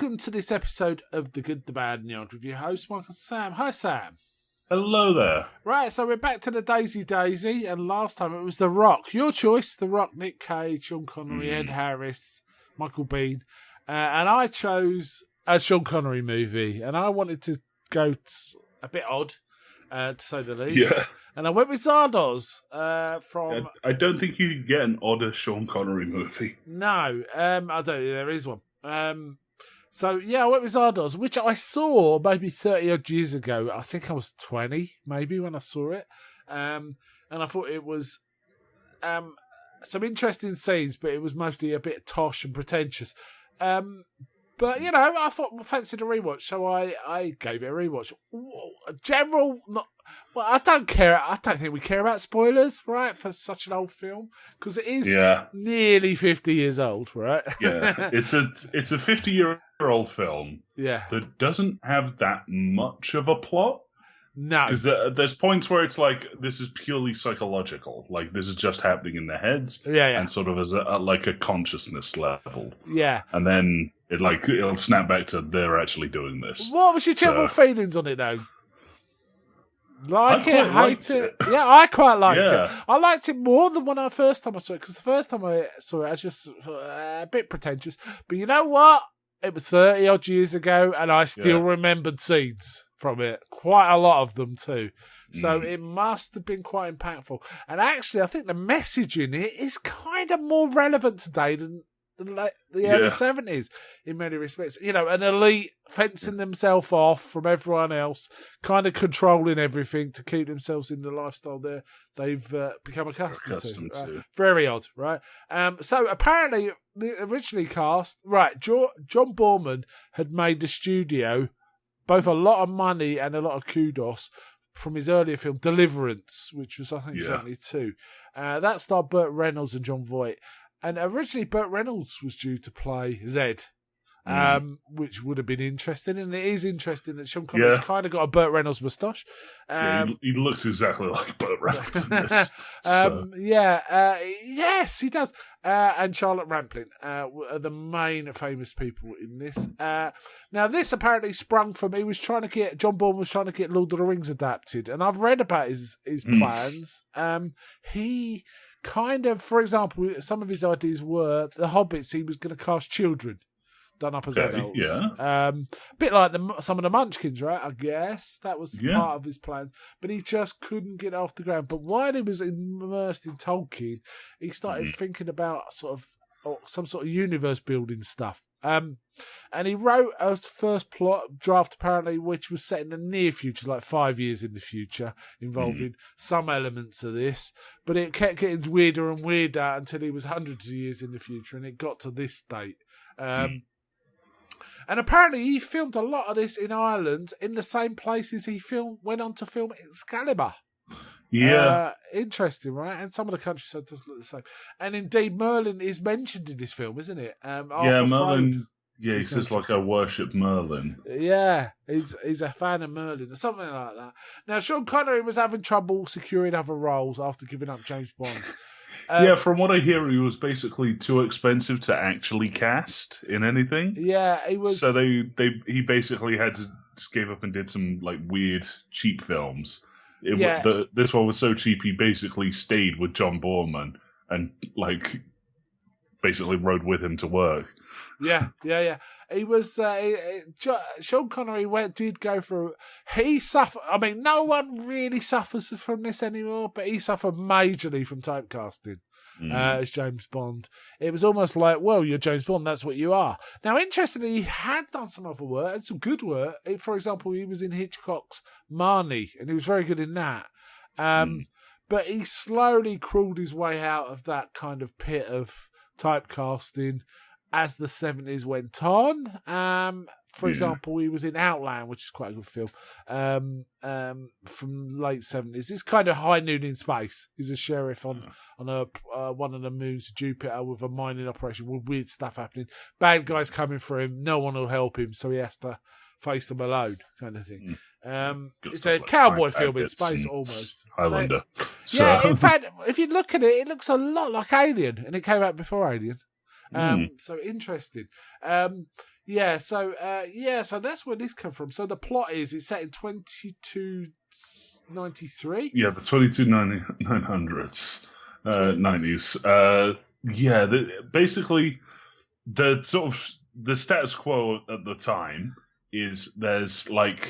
welcome to this episode of The Good, the Bad and the Odd with your host, Michael Sam. Hi, Sam. Hello there. Right, so we're back to the Daisy, and last time it was The Rock. Your choice, The Rock, Nick Cage, Sean Connery, Ed Harris, Michael Biehn. And I chose a Sean Connery movie, and I wanted to go a bit odd, to say the least. Yeah. And I went with Zardoz from... I don't think you can get an odder Sean Connery movie. No, I don't think there is one. So, yeah, I went with Zardoz, which I saw maybe 30-odd years ago. I think I was 20, maybe, when I saw it. And I thought it was some interesting scenes, but it was mostly a bit tosh and pretentious. But, you know, I thought I fancied a rewatch, so I gave it a rewatch. I don't care. I don't think we care about spoilers, right, for such an old film, because it is nearly 50 years old, right? Yeah, it's a 50-year-old film. Yeah, that doesn't have that much of a plot. No, because there's points where it's like this is purely psychological, like this is just happening in their heads, and sort of as a consciousness level. Yeah, and then it'll snap back to they're actually doing this. What was your general feelings on it, though? Like it, hate it? Yeah, I quite liked it. I liked it more than when first time I saw it, because the first time I saw it, I was just a bit pretentious. But you know what? It was 30-odd years ago, and I still remembered scenes from it. Quite a lot of them, too. So it must have been quite impactful. And actually, I think the message in it is kind of more relevant today than like the early 70s in many respects. You know, an elite fencing themselves off from everyone else, kind of controlling everything to keep themselves in the lifestyle they've become accustomed to. Right? Very odd, right? So apparently, the originally cast, right, John Boorman had made the studio both a lot of money and a lot of kudos from his earlier film Deliverance, which was, I think, 72. That starred Burt Reynolds and Jon Voight. And originally, Burt Reynolds was due to play Zed, which would have been interesting. And it is interesting that Sean Connery's kind of got a Burt Reynolds moustache. He looks exactly like Burt Reynolds in this. Yes, he does. And Charlotte Rampling are the main famous people in this. Now, this apparently sprung from John Bourne was trying to get Lord of the Rings adapted. And I've read about his plans. He kind of, for example, some of his ideas were the Hobbits, he was going to cast children done up as adults. A bit like some of the Munchkins, right? I guess that was part of his plans, but he just couldn't get off the ground. But while he was immersed in Tolkien, he started thinking about some sort of universe building stuff. And he wrote a first draft, apparently, which was set in the near future, like 5 years in the future, involving some elements of this. But it kept getting weirder and weirder until he was hundreds of years in the future, and it got to this state. And apparently he filmed a lot of this in Ireland, in the same places he went on to film Excalibur. Yeah. Interesting, right? And some of the countryside does look the same. And indeed, Merlin is mentioned in this film, isn't it? Merlin. Yeah, he says like I worship Merlin. Yeah, he's a fan of Merlin or something like that. Now, Sean Connery was having trouble securing other roles after giving up James Bond. From what I hear, he was basically too expensive to actually cast in anything. Yeah, he was. So he basically had to just gave up and did some like weird cheap films. This one was so cheap, he basically stayed with John Boorman and like basically rode with him to work. Yeah. He was. Sean Connery did go through. He suffered. I mean, no one really suffers from this anymore, but he suffered majorly from typecasting as James Bond. It was almost like, well, you're James Bond, that's what you are. Now, interestingly, he had done some other work and some good work. For example, he was in Hitchcock's Marnie, and he was very good in that. But he slowly crawled his way out of that kind of pit of typecasting as the 70s went on. For example, he was in Outland, which is quite a good film, from late 70s. It's kind of High Noon in Space. He's a sheriff on one of the moons of Jupiter with a mining operation with weird stuff happening. Bad guys coming for him. No one will help him, so he has to face them alone, kind of thing. It's a cowboy film in space, almost. Highlander. In fact, if you look at it, it looks a lot like Alien, and it came out before Alien. So interesting. Yeah, so that's where this come from. So the plot is it's set in 2293. Yeah, the 900s, 90s. Basically, the sort of the status quo at the time is there's like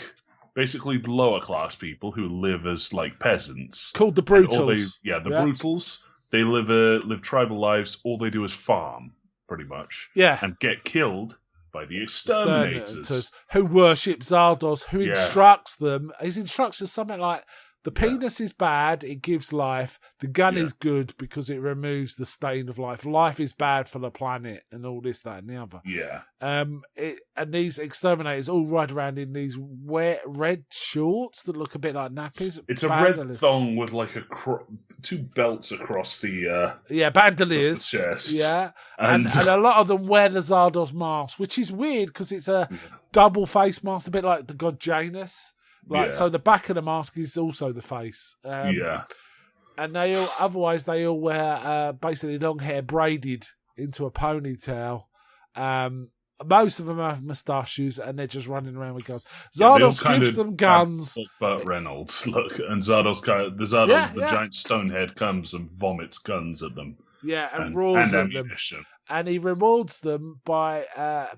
basically the lower class people who live as like peasants, called the brutals. Brutals. They live tribal lives. All they do is farm, pretty much. Yeah, and get killed by the exterminators who worship Zardoz, who instructs them. His instructions are something like, the penis is bad, it gives life. The gun is good because it removes the stain of life. Life is bad for the planet, and all this, that, and the other. Yeah. And these exterminators all ride around in these red shorts that look a bit like nappies. It's a red thong with like two belts across the bandoliers. Across the chest. Yeah, and a lot of them wear the Zardoz mask, which is weird because it's a double face mask, a bit like the god Janus. So the back of the mask is also the face. And they all wear basically long hair braided into a ponytail. Most of them have moustaches, and they're just running around with guns. Zardoz gives them guns. Burt Reynolds, look, and Zardoz, the giant stonehead, comes and vomits guns at them. Yeah, and roars at them. And he rewards them by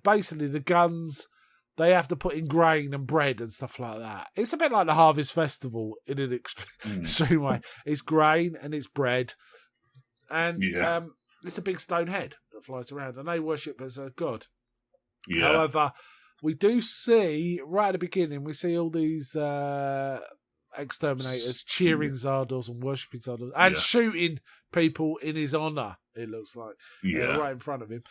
basically the guns. They have to put in grain and bread and stuff like that. It's a bit like the Harvest Festival in an extreme way. It's grain and it's bread. And it's a big stone head that flies around. And they worship as a god. Yeah. However, we do see, right at the beginning, we see all these exterminators cheering Zardoz and worshipping Zardoz. And shooting people in his honour, it looks like. Right in front of him.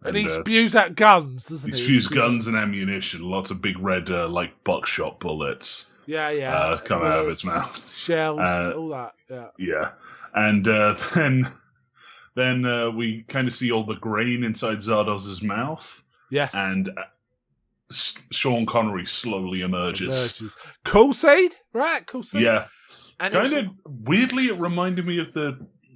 And he spews out guns, doesn't he? He spews guns and ammunition, lots of big red, like buckshot bullets. Come out of his mouth. Shells, all that. Yeah, and then we kind of see all the grain inside Zardoz's mouth. Yes, and Sean Connery slowly emerges. Cool seed, right? Cool seed. Yeah, and kind of weirdly, it reminded me of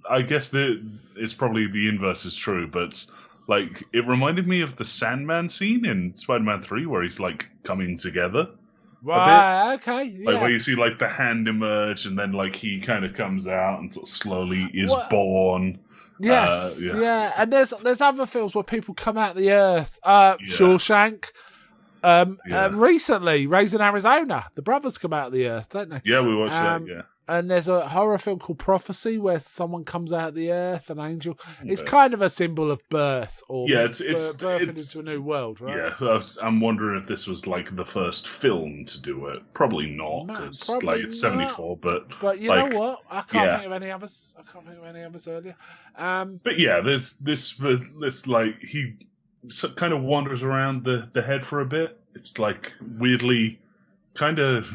I guess it's probably the inverse is true, but. Like, it reminded me of the Sandman scene in Spider-Man 3 where he's, like, coming together. Right, okay, yeah. Like, where you see, like, the hand emerge and then, like, he kind of comes out and sort of slowly is born. Yes, and there's other films where people come out of the earth. Shawshank. Recently, Raising Arizona. The brothers come out of the earth, don't they? Yeah, we watched that, yeah. And there's a horror film called Prophecy where someone comes out of the earth, an angel. It's kind of a symbol of birth, or birthing into a new world, right? Yeah, I'm wondering if this was like the first film to do it. Probably not, because it's 74. But you know what? I can't think of any others. Earlier. But yeah, there's this like he kind of wanders around the head for a bit. It's like weirdly kind of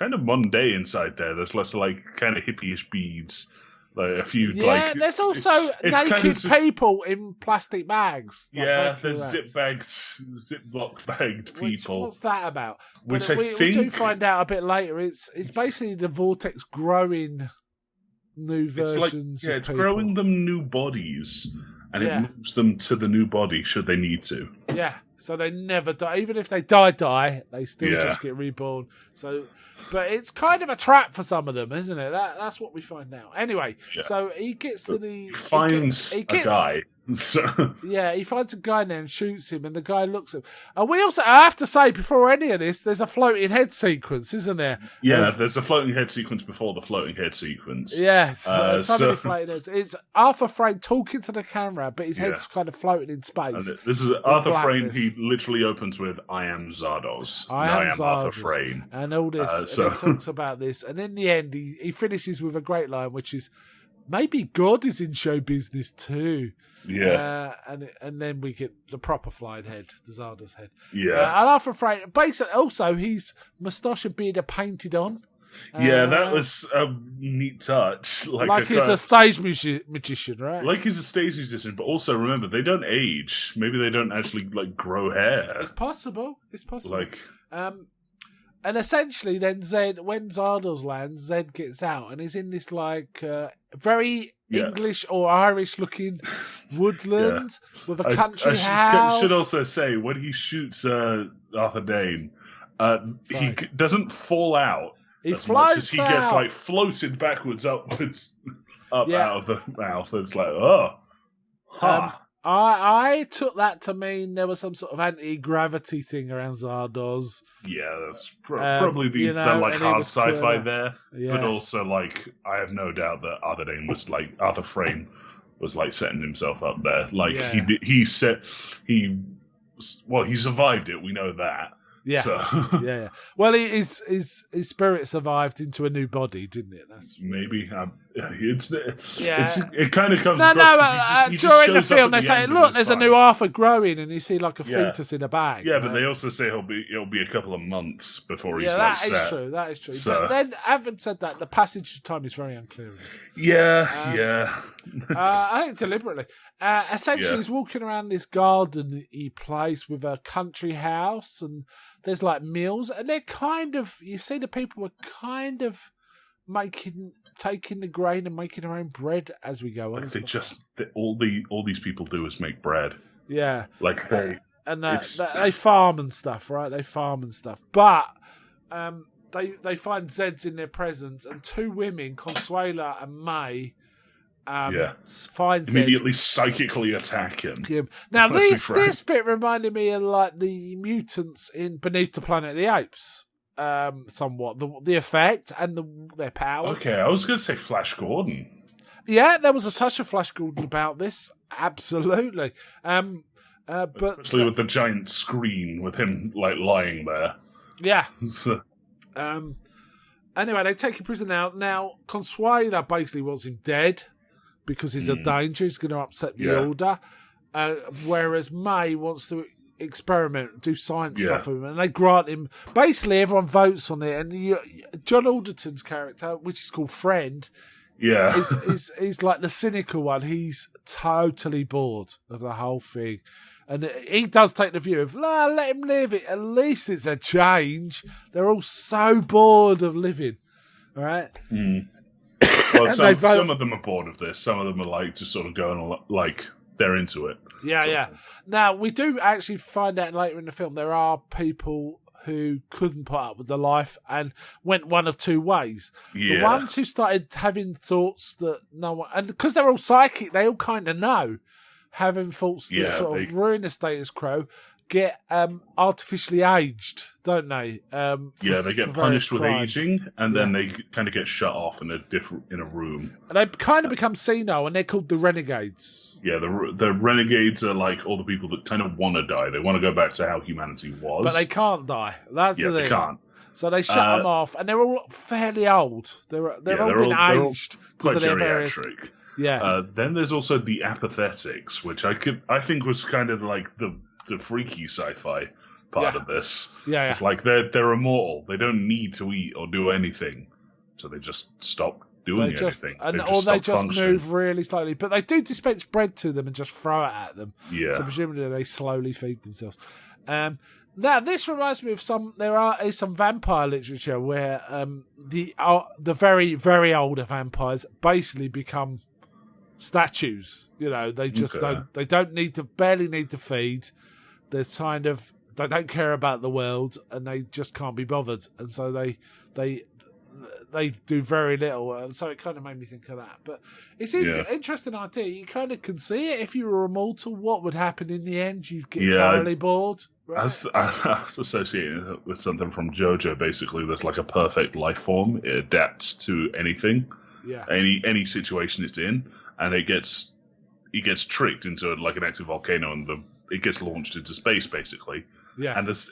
mundane inside there. There's lots of like kind of hippie-ish beads. Like a few there's also naked people in plastic bags. There's Ziploc bagged people. What's that about? We do find out a bit later. It's basically the Vortex growing new versions. It's growing them new bodies, and it moves them to the new body should they need to. Yeah, so they never die. Even if they die, they still just get reborn. So. But it's kind of a trap for some of them, isn't it? That's what we find out. Anyway, so he gets to the... He finds a guy. Yeah, he finds a guy there and shoots him, and the guy looks at him. And I have to say, before any of this, there's a floating head sequence, isn't there? Yeah, there's a floating head sequence before the floating head sequence. Yeah, so many floating heads. It's Arthur Frayne talking to the camera, but his head's kind of floating in space. And this is Arthur Frayne. He literally opens with, I am Zardoz. I am Arthur Frayne. And all this, and he talks about this. And in the end, he finishes with a great line, which is, maybe God is in show business too. Yeah. And then we get the proper flying head, the Zardoz head. Yeah. And Arthur Frayne, basically, also, his moustache and beard are painted on. Yeah, that was a neat touch. Like he's a stage magician, right? Like he's a stage musician, but also remember, they don't age. Maybe they don't actually, like, grow hair. It's possible. And essentially, then when Zardoz lands, Zed gets out, and he's in this like very English or Irish-looking woodland with a country house. I should also say, when he shoots Arthur Dane, he doesn't fall out as much as he gets like floated backwards, upwards, out of the mouth. It's like, oh. Huh. I took that to mean there was some sort of anti-gravity thing around Zardoz. Yeah, that's probably the like hard sci-fi there. Yeah. But also, like, I have no doubt that Arthur Frame was like setting himself up there. Like he survived it. We know that. Yeah, so. yeah. Well, his spirit survived into a new body, didn't it? That's maybe. It kind of comes. During the film, they say, "Look, there's a new Arthur growing," and you see like a fetus in a bag. Yeah, but they also say it'll be a couple of months before he's that is true. That is true. So, but then, having said that, the passage of time is very unclear. I think deliberately. Essentially, he's walking around this garden-y place with a country house, and there's like meals, and they're kind of, you see the people are kind of taking the grain and making their own bread as we go on. All these people do is make bread. Yeah. Like they farm and stuff, right? They farm and stuff. But they find Zeds in their presence, and two women, Consuela and May, find Zed. Immediately psychically attack him. Now this bit reminded me of like the mutants in Beneath the Planet of the Apes, somewhat the effect and their powers. Okay, I was going to say Flash Gordon. Yeah, there was a touch of Flash Gordon about this, absolutely. But especially with the giant screen with him like lying there. Yeah. Anyway, they take him prisoner out. Now, Consuela basically wants him dead because he's a danger. He's going to upset the order. Whereas May wants to experiment, do science stuff with him, and they grant him. Basically, everyone votes on it, and John Alderton's character, which is called Friend, is like the cynical one. He's totally bored of the whole thing. And he does take the view of, let him live it. At least it's a change. They're all so bored of living. All right? Mm. Well, some of them are bored of this. Some of them are like just sort of going like they're into it. Yeah. Now, we do actually find out later in the film there are people who couldn't put up with the life and went one of two ways. Yeah. The ones who started having thoughts that no one... And because they're all psychic, they all kind of know. Having thoughts that sort of ruin the status quo, get artificially aged, don't they? They get punished with aging, and then they kind of get shut off in a room. And they kind of become senile, and they're called the Renegades. Yeah, the Renegades are like all the people that kind of want to die. They want to go back to how humanity was. But they can't die. That's the thing. They can't. So they shut them off, and they're all fairly old. They've all been aged because of their various... Yeah. Then there's also the apathetics, which I think was kind of like the freaky sci-fi part of this. Yeah. It's like they're immortal. They don't need to eat or do anything, so they just stop doing anything. They just move really slowly. But they do dispense bread to them and just throw it at them. Yeah. So presumably they slowly feed themselves. Now this reminds me of some vampire literature where the very, very older vampires basically become statues. They just barely need to feed. They're kind of, they don't care about the world and they just can't be bothered, and so they do very little, and so it kind of made me think of that. But it's an interesting idea. You kind of can see it. If you were immortal, what would happen in the end? You'd get thoroughly bored. Right? I was associating it with something from JoJo. Basically, there's like a perfect life form. It adapts to anything, any situation it's in. And it gets tricked into like an active volcano, and it gets launched into space, basically. Yeah. And as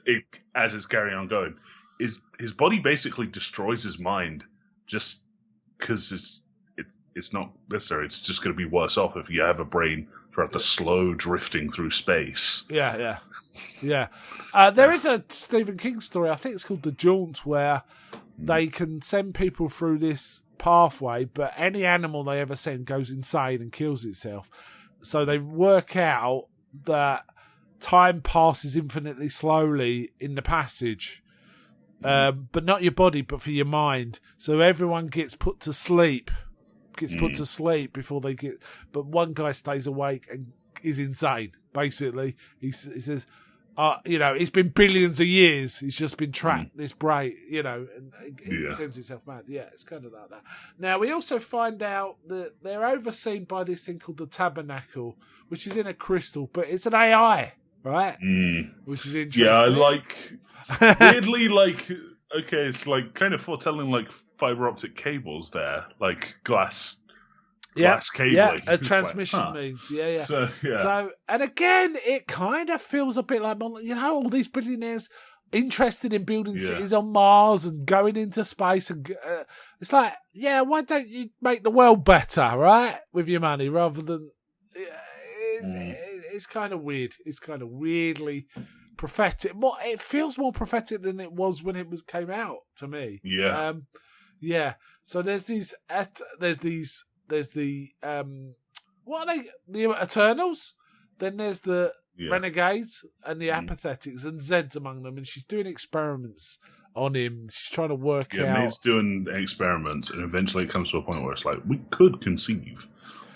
it's carrying on going, his body basically destroys his mind, just because it's not necessary. It's just going to be worse off if you have a brain throughout the slow drifting through space. Yeah. There is a Stephen King story. I think it's called The Jaunt, where they can send people through this pathway, but any animal they ever send goes insane and kills itself. So they work out that time passes infinitely slowly in the passage, but not your body, but for your mind. So everyone gets put to sleep gets put to sleep before they get. But one guy stays awake and is insane. Basically, he says, it's been billions of years. He's just been trapped. This brain, and it sends itself mad. Yeah, it's kind of like that. Now we also find out that they're overseen by this thing called the Tabernacle, which is in a crystal, but it's an AI, right? Which is interesting. Yeah, I like weirdly okay, it's like kind of foretelling like fiber optic cables there, like glass cabling. Yeah, a transmission means. Yeah. So, and again, it kind of feels a bit like, all these billionaires interested in building cities on Mars and going into space. And it's like, why don't you make the world better, right? With your money rather than... It's kind of weird. It's kind of weirdly prophetic. It feels more prophetic than it was when it came out to me. Yeah. So there's the what are they? The Eternals. Then there's the Renegades and the Apathetics, and Zed's among them, and she's doing experiments on him. She's trying to work out. May's doing experiments, and eventually it comes to a point where it's like, we could conceive.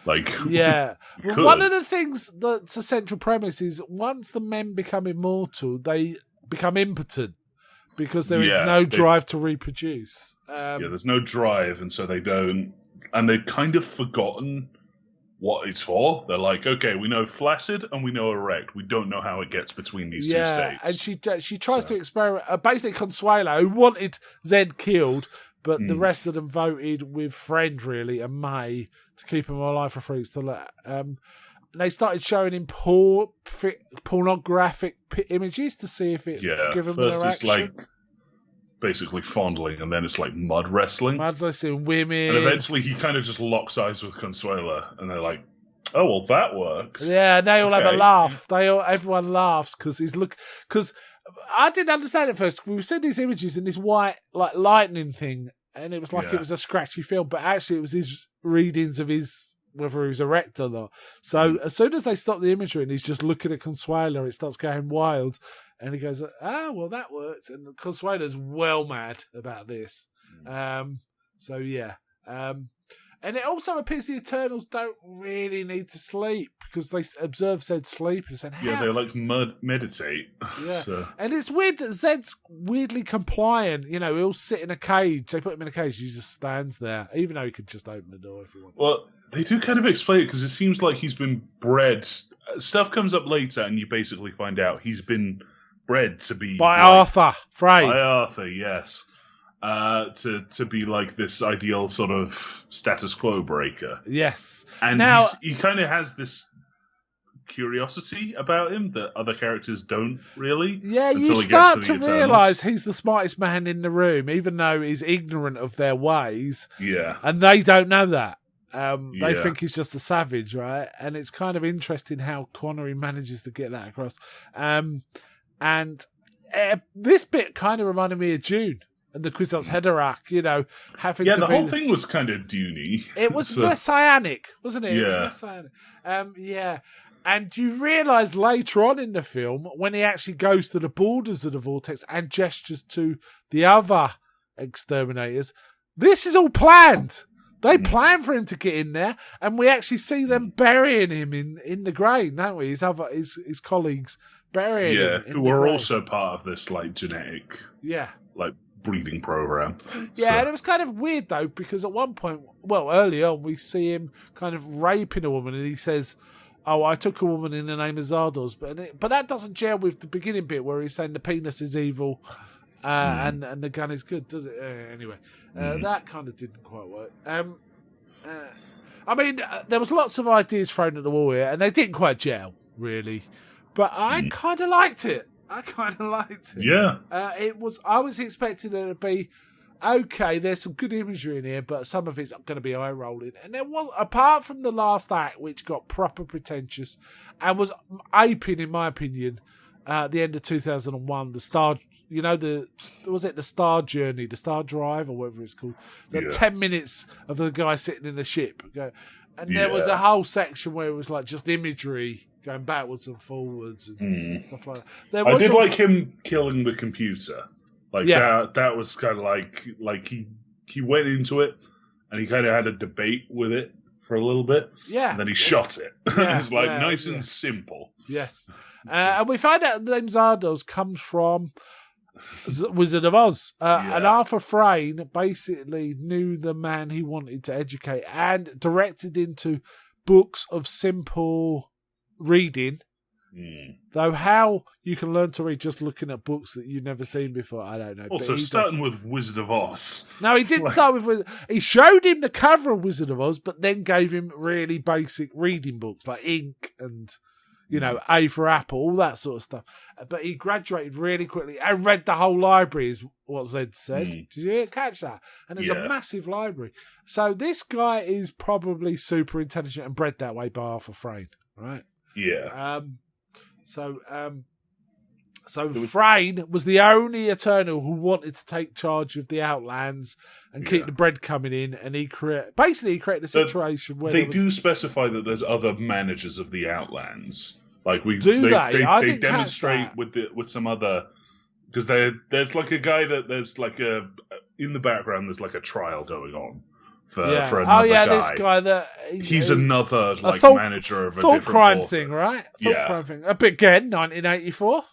One of the things that's a central premise is once the men become immortal, they become impotent because there is no drive to reproduce. There's no drive, and so they don't, and they've kind of forgotten what it's for. They're like, okay, we know flaccid and we know erect. We don't know how it gets between these two states. And she tries to experiment. Basically, Consuelo, who wanted Zed killed, but the rest of them voted with Friend, really, and May to keep him alive for free. They started showing him pornographic images to see if it give him an erection. First it's like basically fondling, and then it's like mud wrestling. Mud wrestling, women. And eventually he kind of just locks eyes with Consuela, and they're like, oh, well, that works. Yeah, and they all have a laugh. Everyone laughs because I didn't understand it first. We were seeing these images in this white like lightning thing, and it was like it was a scratchy film, but actually it was his readings of whether he was erect or not. So as soon as they stop the imagery and he's just looking at Consuelo, it starts going wild, and he goes, well, that worked. And Consuelo's well mad about this. And it also appears the Eternals don't really need to sleep because they observe Zed sleep and said, they like meditate. Yeah. So. And it's weird that Zed's weirdly compliant. He'll sit in a cage. They put him in a cage. He just stands there, even though he could just open the door if he wanted. Well, they do kind of explain it because it seems like he's been bred. Stuff comes up later, and you basically find out he's been bred to be by Arthur Frey. By Arthur, yes. To be like this ideal sort of status quo breaker. Yes. And now, he kind of has this curiosity about him that other characters don't really. Yeah, you start to realise he's the smartest man in the room, even though he's ignorant of their ways. Yeah. And they don't know that. They think he's just a savage, right? And it's kind of interesting how Connery manages to get that across. This bit kind of reminded me of Dune. And the Kwisatz Haderach, having to be... Yeah, the whole thing was kind of Dune-y. It was messianic, wasn't it? Yeah. It was messianic. And you realise later on in the film, when he actually goes to the borders of the vortex and gestures to the other exterminators, this is all planned. They plan for him to get in there, and we actually see them burying him in the grain, don't we? His colleagues burying him. Yeah, who are also part of this, like, genetic... Yeah. Like, breeding program. Yeah, and it was kind of weird though, because at one point, early on, we see him kind of raping a woman, and he says, "Oh, I took a woman in the name of Zardoz," but that doesn't gel with the beginning bit where he's saying the penis is evil, and the gun is good, does it? Anyway, that kind of didn't quite work. There was lots of ideas thrown at the wall here, and they didn't quite gel, really. But I kind of liked it. Yeah. I was expecting it to be, okay, there's some good imagery in here, but some of it's going to be eye-rolling. And there was, apart from the last act, which got proper pretentious and was aping, in my opinion, at the end of 2001, the Star... was it the Star Journey, the Star Drive, or whatever it's called? The 10 minutes of the guy sitting in the ship. And there was a whole section where it was like just imagery going backwards and forwards and stuff like that. I did like him killing the computer. That was kind of like he went into it and he kind of had a debate with it for a little bit. Yeah. And then he shot it. Yeah, It's like nice and simple. Yes. And we find out the name Zardoz comes from Wizard of Oz. And Arthur Frayne basically knew the man he wanted to educate and directed into books of simple reading. Though how you can learn to read just looking at books that you've never seen before, I don't know. Also, starting with Wizard of Oz. No, he didn't start with Wizard. He showed him the cover of Wizard of Oz, but then gave him really basic reading books like Ink and, A for Apple, all that sort of stuff. But he graduated really quickly and read the whole library, is what Zed said. Did you catch that? And it's a massive library. So this guy is probably super intelligent and bred that way by Arthur Frayne, right? Yeah. So Frayne was the only Eternal who wanted to take charge of the Outlands and keep the bread coming in, and he created a situation where they do specify that there's other managers of the Outlands. Like they demonstrate with some other, because there's like a guy there's like in the background there's like a trial going on. For another guy. This guy that he's another manager of a thought different crime force. thing, right? Thought crime thing. Again, 1984,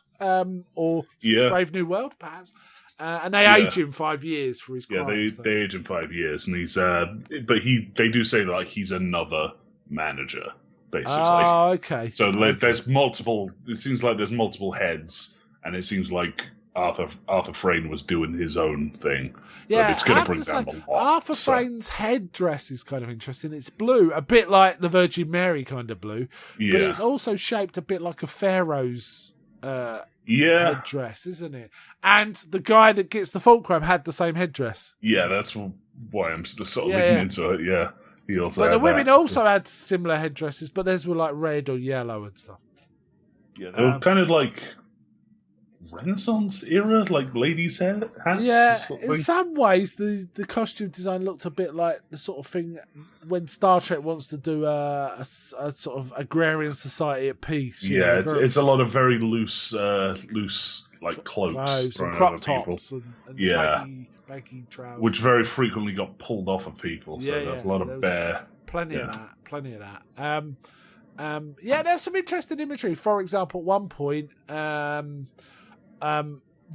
or Brave New World, perhaps. And they age him 5 years for his crimes. Yeah, they age him 5 years, and he's they do say that he's another manager, basically. Oh, okay. So there's multiple. It seems like there's multiple heads, and it seems like Arthur Frayne was doing his own thing. Yeah, but it's going to bring down the lot. Arthur Frayne's headdress is kind of interesting. It's blue, a bit like the Virgin Mary kind of blue, but it's also shaped a bit like a pharaoh's headdress, isn't it? And the guy that gets the fulcrum had the same headdress. Yeah, that's why I'm sort of leaning into it. Yeah, he also. But the women also had similar headdresses, but theirs were like red or yellow and stuff. Yeah, they were kind of like Renaissance era, like ladies' hats. Yeah, in some ways, the costume design looked a bit like the sort of thing when Star Trek wants to do a sort of agrarian society at peace. It's a lot of very loose like cloaks and crop tops and baggy trousers, which very frequently got pulled off of people. So there's a lot of bare. Plenty of that. There's some interesting imagery. For example, at one point,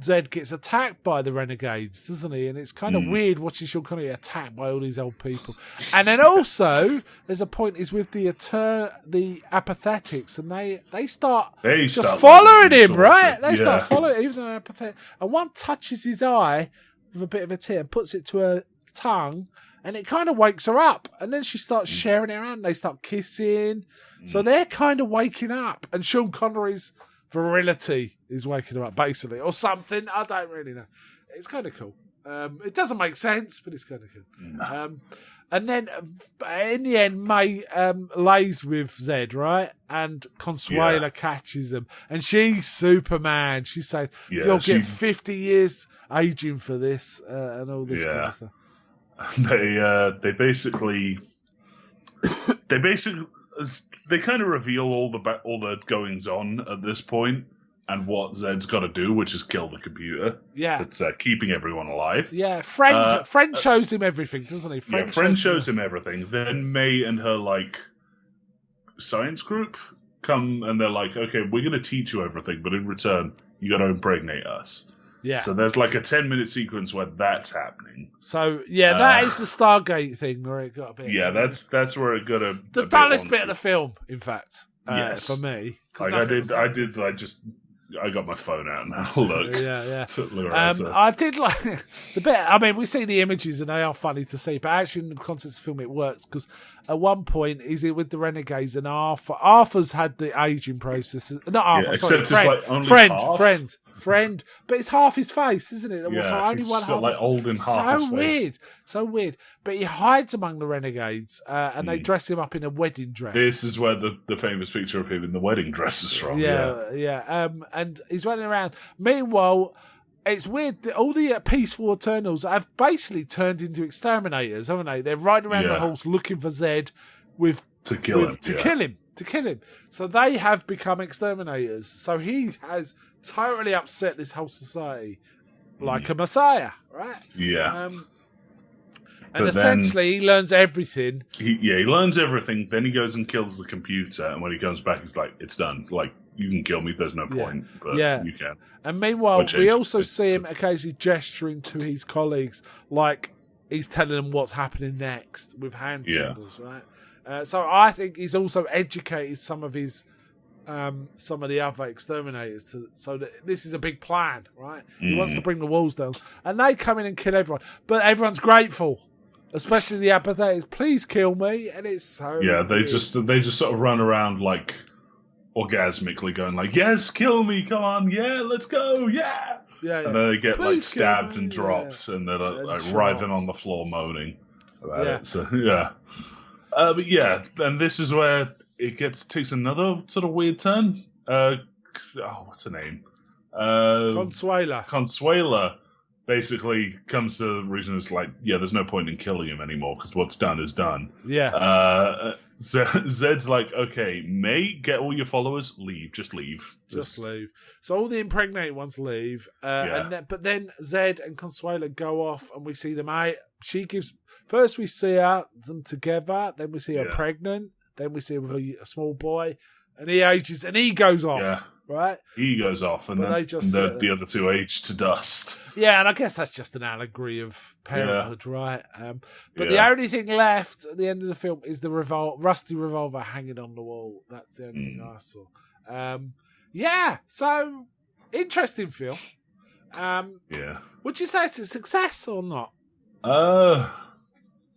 Zed gets attacked by the renegades, doesn't he? And it's kind of weird watching Sean Connery attacked by all these old people. And then also, there's a point is with the apathetics, and they start following him, right? They start following, even though they're apathetic. And one touches his eye with a bit of a tear, puts it to her tongue, and it kind of wakes her up. And then she starts sharing it around. They start kissing. So they're kind of waking up. And Sean Connery's virility is waking them up, basically, or something. I don't really know. It's kind of cool. It doesn't make sense, but it's kind of cool. And then in the end, May lays with Zed, right? And Consuela catches them, and she's Superman. She's saying, "You'll get 50 years aging for this," and all this kind of stuff. They basically they kind of reveal all the goings on at this point and what Zed's got to do, which is kill the computer. Yeah, that's keeping everyone alive. Yeah, Friend shows him everything, doesn't he? Friend shows him everything. Then May and her science group come and they're like, "Okay, we're going to teach you everything, but in return, you got to impregnate us." Yeah. So there's like a 10-minute sequence where that's happening. So that is the Stargate thing where it got a bit. Yeah, that's where it got the dullest bit of the film, in fact. For me. I got my phone out now. Look. Yeah. I did like the bit. I mean, we see the images and they are funny to see, but actually in the context of the film, it works because at one point he's with the renegades and Arthur's had the aging process. Not Arthur, sorry, friend, but it's half his face, isn't it? Yeah, so only one half. Old and half his face. So weird. But he hides among the renegades, and they dress him up in a wedding dress. This is where the famous picture of him in the wedding dress is from. Yeah. And he's running around. Meanwhile, it's weird that all the peaceful Eternals have basically turned into exterminators, haven't they? They're riding around the halls looking for Zed to kill him. So they have become exterminators. So he has totally upset this whole society like a messiah, right? Yeah. And essentially, he learns everything. He learns everything. Then he goes and kills the computer. And when he comes back, he's like, "It's done. Like, you can kill me. There's no point, but you can." And meanwhile, we also see him occasionally gesturing to his colleagues, like he's telling them what's happening next with hand symbols, right? So I think he's also educated some of his, some of the other exterminators. So that this is a big plan, right? He wants to bring the walls down, and they come in and kill everyone. But everyone's grateful, especially the apathetics. Please kill me, and it's so they just sort of run around like orgasmically going like, "Yes, kill me, come on, yeah, let's go, yeah." And then they get like stabbed and dropped, and they're like writhing on the floor moaning about it. So but and this is where it takes another sort of weird turn. What's her name? Consuela basically comes to the reason it's like, there's no point in killing him anymore because what's done is done. Zed's like, okay, mate, get all your followers, leave. Just leave. Just leave. So all the impregnated ones leave. But then Zed and Consuela go off and we see them out. First we see them together, then we see her pregnant, then we see her with a small boy, and he ages and he goes off. Right? He goes off, and then the other two age to dust. Yeah, and I guess that's just an allegory of parenthood, right? But the only thing left at the end of the film is the rusty revolver hanging on the wall. That's the only thing I saw. So interesting film. Would you say it's a success or not?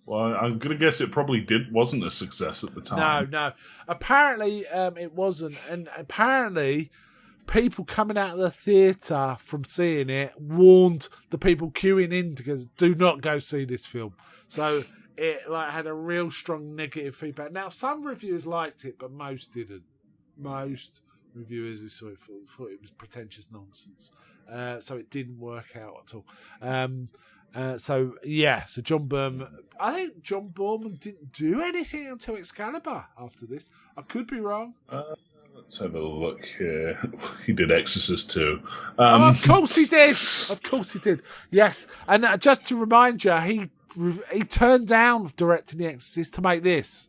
Well, I'm going to guess it probably wasn't a success at the time. No. Apparently, it wasn't. And apparently, people coming out of the theatre from seeing it warned the people queuing in because do not go see this film. So it had a real strong negative feedback. Now, some reviewers liked it, but most didn't. Most reviewers who saw it thought it was pretentious nonsense. So it didn't work out at all. So John Boorman. I think John Boorman didn't do anything until Excalibur after this. I could be wrong. Let's have a look here. He did Exorcist too. Of course he did. Of course he did. Yes, and just to remind you, he turned down directing The Exorcist to make this.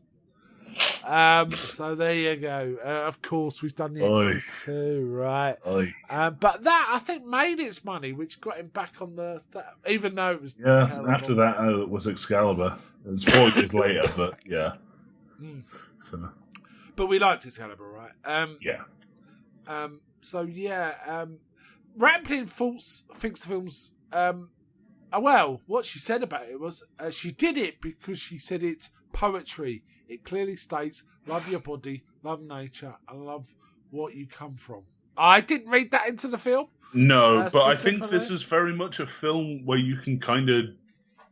So there you go. Of course, we've done The Exorcist too, right? But that, I think, made its money, which got him back on even though it was terrible. After that, it was Excalibur. It was 4 years later, but yeah. So. But we liked Excalibur, right? Rampling thinks the film's... what she said about it was she did it because she said it's poetry. It clearly states, love your body, love nature, and love what you come from. I didn't read that into the film. No, but I think this is very much a film where you can kind of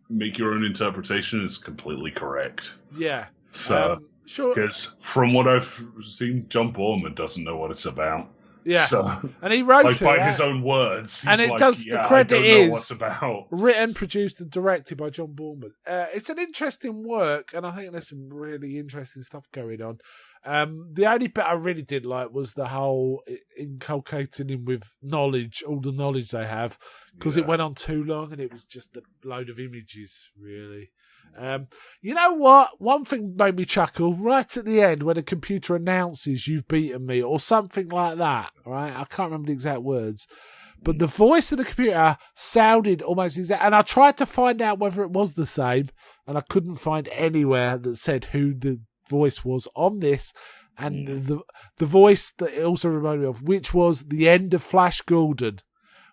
make your own interpretation. It's completely correct. Yeah. So, sure. Because from what I've seen, John Boorman doesn't know what it's about. Yeah, so, and he wrote it by his own words. And it does. The credit is what's about. Written, produced, and directed by John Boorman. It's an interesting work, and I think there's some really interesting stuff going on. The only bit I really did like was the whole inculcating him with knowledge, all the knowledge they have, because it went on too long, and it was just a load of images, really. You know what? One thing made me chuckle right at the end when the computer announces you've beaten me or something like that, right? I can't remember the exact words, but the voice of the computer sounded almost exact. And I tried to find out whether it was the same, and I couldn't find anywhere that said who the voice was on this. And the voice that it also reminded me of, which was the end of Flash Gordon,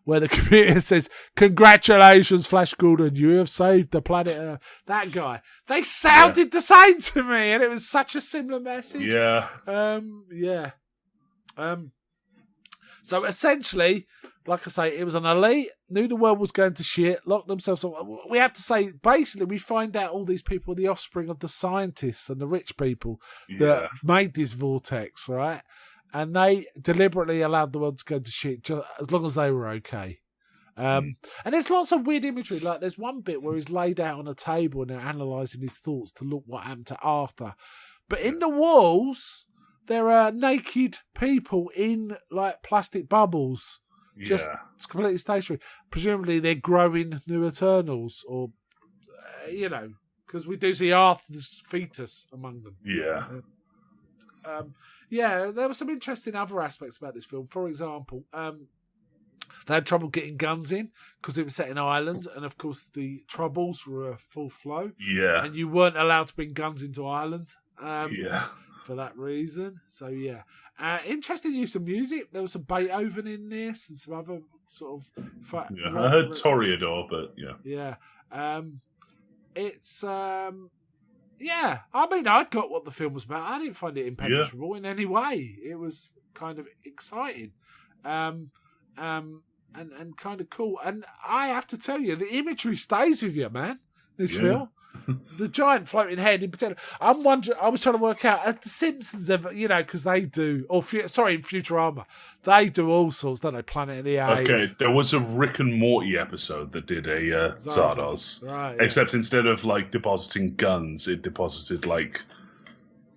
where the computer says, "Congratulations, Flash Gordon, you have saved the planet Earth." That guy. They sounded the same to me, and it was such a similar message. Yeah. So essentially, like I say, it was an elite, knew the world was going to shit, locked themselves up. We have to say, basically, we find out all these people are the offspring of the scientists and the rich people that made this vortex, right? And they deliberately allowed the world to go to shit just as long as they were okay. And there's lots of weird imagery. Like there's one bit where he's laid out on a table and they're analysing his thoughts to look what happened to Arthur. But in the walls, there are naked people in like plastic bubbles. Just it's completely stationary. Presumably they're growing new Eternals, or because we do see Arthur's fetus among them. Yeah. There were some interesting other aspects about this film. For example, they had trouble getting guns in because it was set in Ireland, and of course the Troubles were a full flow. Yeah. And you weren't allowed to bring guns into Ireland. Yeah. For that reason. So, yeah. Interesting use of music. There was some Beethoven in this and some other sort of... I heard Toreador, but yeah. Yeah. It's... yeah. I mean, I got what the film was about. I didn't find it impenetrable in any way. It was kind of exciting. And kind of cool. And I have to tell you, the imagery stays with you, man, this film. The giant floating head in particular. I'm wondering. I was trying to work out have the Simpsons ever, because they do. In Futurama, they do all sorts. Don't they? Planet of the Apes. Okay, there was a Rick and Morty episode that did a Zardoz. Right. Except instead of depositing guns, it deposited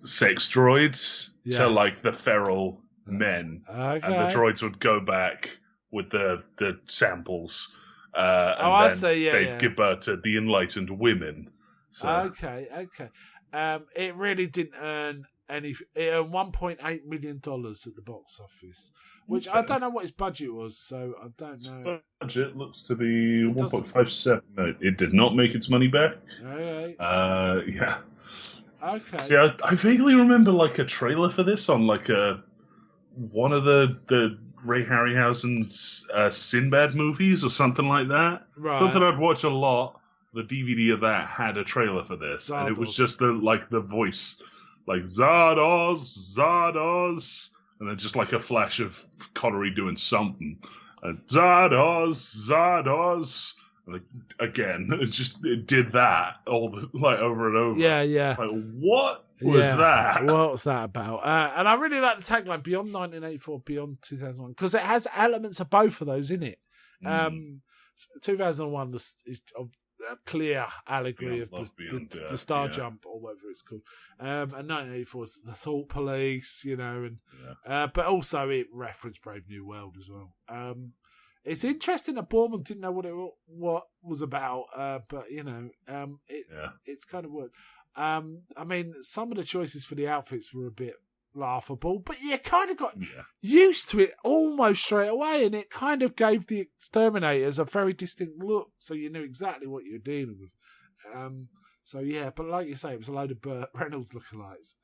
sex droids to the feral men, and the droids would go back with the samples. And they'd give birth to the enlightened women. So. Okay. It really didn't earn any. It earned $1.8 million at the box office, which I don't know what his budget was, so I don't know. His budget looks to be 1.57. No, it did not make its money back. Okay. Yeah. Okay. See, I vaguely remember a trailer for this on one of the Ray Harryhausen's Sinbad movies or something like that. Right. Something I'd watch a lot. The DVD of that had a trailer for this, Zardoz. and it was just the voice, Zardoz, Zardoz, and then just a flash of Connery doing something, Zardoz, Zardoz, and again, it did that all over and over. Yeah. What was that? What was that about? And I really like the tagline Beyond 1984, Beyond 2001, because it has elements of both of those in it. 2001 is a clear allegory of the Star Jump or whatever it's called, and 1984 is the Thought Police, but also it referenced Brave New World as well. It's interesting that Borman didn't know what was about, but it's kind of worked. I mean, some of the choices for the outfits were a bit laughable, but you kind of got used to it almost straight away, and it kind of gave the exterminators a very distinct look, so you knew exactly what you were dealing with. But like you say, it was a load of Burt Reynolds lookalikes.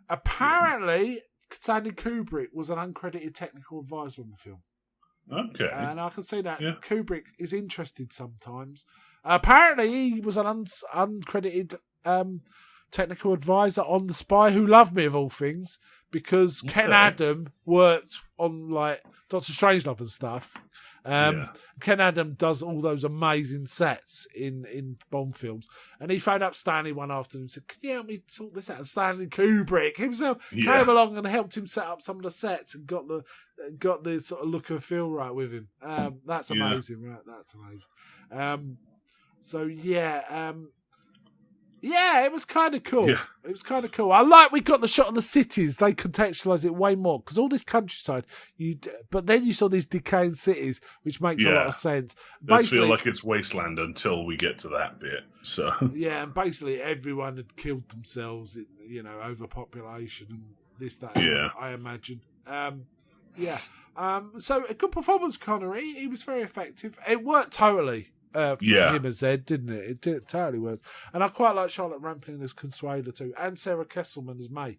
Apparently, Stanley Kubrick was an uncredited technical advisor on the film. Okay. And I can see that Kubrick is interested sometimes. Apparently, he was an uncredited technical advisor on The Spy Who Loved Me, of all things, because Ken Adam worked on Doctor Strangelove and stuff. Ken Adam does all those amazing sets in Bond films, and he phoned up Stanley one afternoon and said, "Can you help me sort this out?" And Stanley Kubrick himself came along and helped him set up some of the sets and got the sort of look and feel right with him. That's amazing, right? That's amazing. It was kind of cool. Yeah. It was kind of cool. I like we got the shot of the cities. They contextualise it way more because all this countryside, but then you saw these decaying cities, which makes a lot of sense. It does feel like it's wasteland until we get to that bit. So and basically everyone had killed themselves, overpopulation and this, that. I imagine. So a good performance, Connery. He was very effective. It worked totally. For him as Ed, didn't it? It totally works. And I quite like Charlotte Rampling as Consuela too, and Sarah Kesselman as May.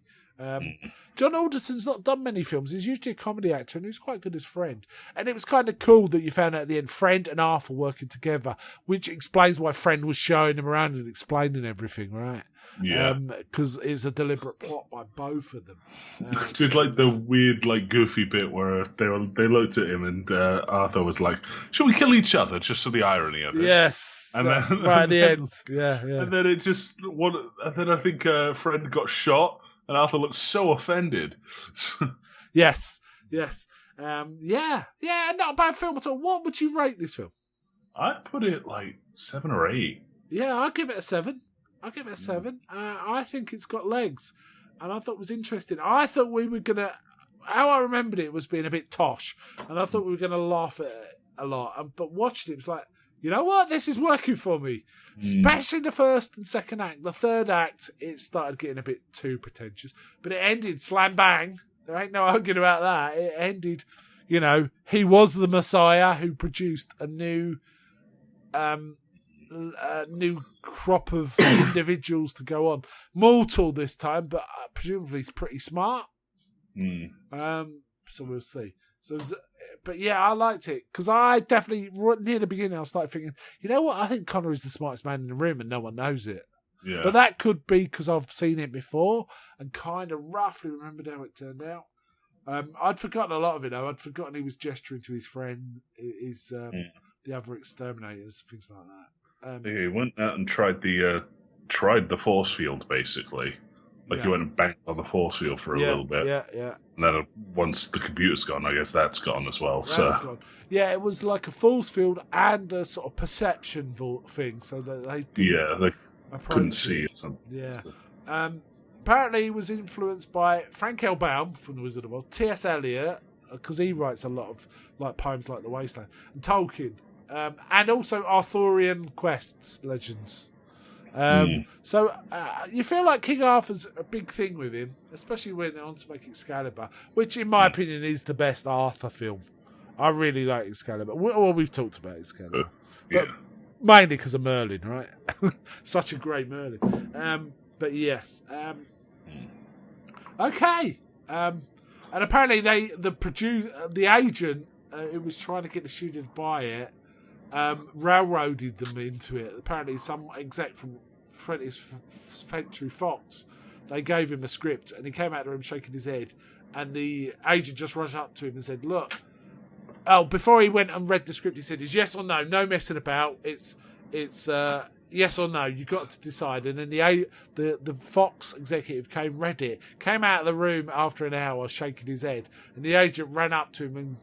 John Alderton's not done many films. He's usually a comedy actor, and he's quite good as Friend. And it was kind of cool that you found out at the end Friend and Arthur working together, which explains why Friend was showing him around and explaining everything, right? Yeah. Because it's a deliberate plot by both of them. Did the weird, goofy bit where they looked at him and Arthur was like, "Should we kill each other?" Just for the irony of it. Yes. And then right at the end. Yeah. And then and then I think Friend got shot. And Arthur looks so offended. Yes. Not a bad film at all. What would you rate this film? I'd put it 7 or 8. Yeah, I'll give it a 7. I think it's got legs. And I thought it was interesting. I thought we were going to... How I remembered it was being a bit tosh. And I thought we were going to laugh at it a lot. But watching it was you know what? This is working for me. Especially the first and second act. The third act, it started getting a bit too pretentious. But it ended slam bang. There ain't no arguing about that. It ended, he was the Messiah who produced a new crop of individuals to go on. Mortal this time, but presumably pretty smart. So we'll see. But yeah, I liked it because I definitely near the beginning I started thinking, you know what? I think Connery's the smartest man in the room, and no one knows it. Yeah. But that could be because I've seen it before and kind of roughly remembered how it turned out. I'd forgotten a lot of it though. I'd forgotten he was gesturing to his friend, the other exterminators, things like that. He went out and tried the force field basically. He went and banged on the force field for a little bit. Yeah. And then once the computer's gone, I guess that's gone as well. That's gone. Yeah, it was like a force field and a sort of perception thing, so that they they couldn't see or something. Yeah. Apparently, he was influenced by Frank L. Baum from The Wizard of Oz, T.S. Eliot, because he writes a lot of poems like The Wasteland, and Tolkien, and also Arthurian quests, legends. So you feel like King Arthur's a big thing with him, especially when they're on to make Excalibur, which in my opinion is the best Arthur film. I really like Excalibur. Well, we've talked about Excalibur, but mainly because of Merlin, right? Such a great Merlin. But yes, okay. And apparently the agent who was trying to get the studio to buy it. Railroaded them into it. Apparently, some exec from 20th Century Fox, they gave him a script, and he came out of the room shaking his head. And the agent just rushed up to him and said, "Look." Oh, before he went and read the script, he said, "It's yes or no. No messing about. It's yes or no. You got to decide." And then the Fox executive read it, came out of the room after an hour, shaking his head, and the agent ran up to him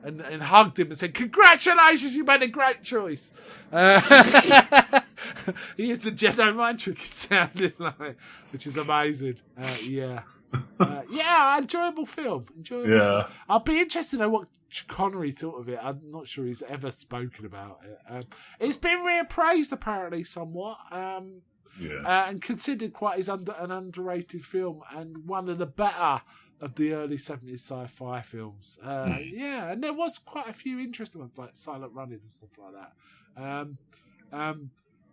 and hugged him and said, "Congratulations, you made a great choice." He used a Jedi mind trick, it sounded like, which is amazing. Enjoyable film. Film. I'll be interested to know what Connery thought of it. I'm not sure he's ever spoken about it. It's been reappraised apparently somewhat, and considered quite an underrated film and one of the better of the early 70s sci-fi films. And there was quite a few interesting ones like Silent Running and stuff like that.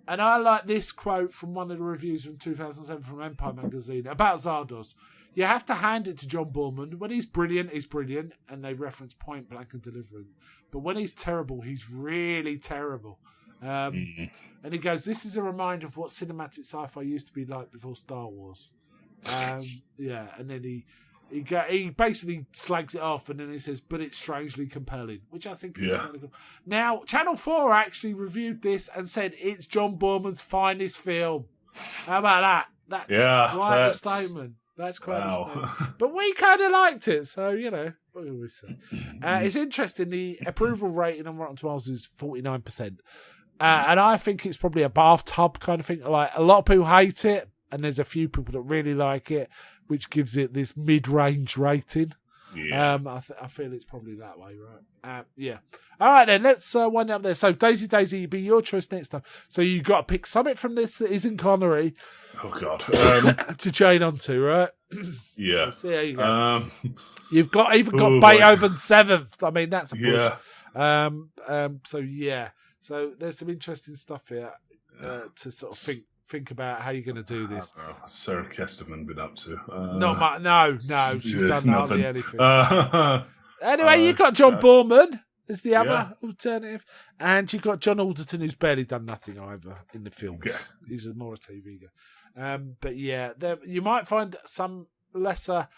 And I like this quote from one of the reviews from 2007 from Empire magazine about Zardoz. "You have to hand it to John Boorman. When he's brilliant, and they reference Point Blank and Deliverance. But when he's terrible, he's really terrible." And he goes, "This is a reminder of what cinematic sci-fi used to be like before Star Wars." And then he basically slags it off, and then he says, "But it's strangely compelling," which I think is kind of cool. Now, Channel 4 actually reviewed this and said it's John Boorman's finest film. How about that? That's quite a statement. That's quite a statement. But we kind of liked it, so, what do we say? It's interesting, the approval rating on Rotten Tomatoes is 49%. And I think it's probably a bathtub kind of thing. Like, a lot of people hate it, and there's a few people that really like it, which gives it this mid-range rating. I feel it's probably that way, right? All right, then, let's wind up there. So, Daisy, it'd be your choice next time. So, you've got to pick something from this that isn't Connery. Oh, God. To chain onto, right? Yeah. So, see how you go. You've got Beethoven 7th. I mean, that's a push. So, there's some interesting stuff here to sort of think about how you're going to do this. Sarah Kesterman been up to? Not much. No, she's done hardly anything. Anyway, you've got John Boorman as the other alternative, and you've got John Alderton, who's barely done nothing either in the films. Yeah. He's more a TV guy. But you might find some lesser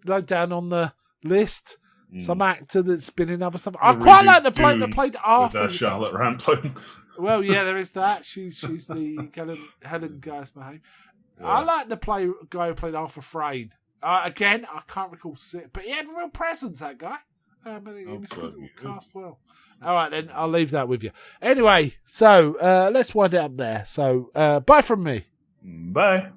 low down on the list. Some actor that's been in other stuff. I quite like the bloke that played Arthur. With Charlotte Rampling. Well, there is that. She's the Helen Geismar. Yeah. I like the guy who played Arthur Frayne. Again, I can't recall but he had a real presence, that guy. I think he was good, cast well. All right, then, I'll leave that with you. Anyway, so let's wind it up there. So, bye from me. Bye.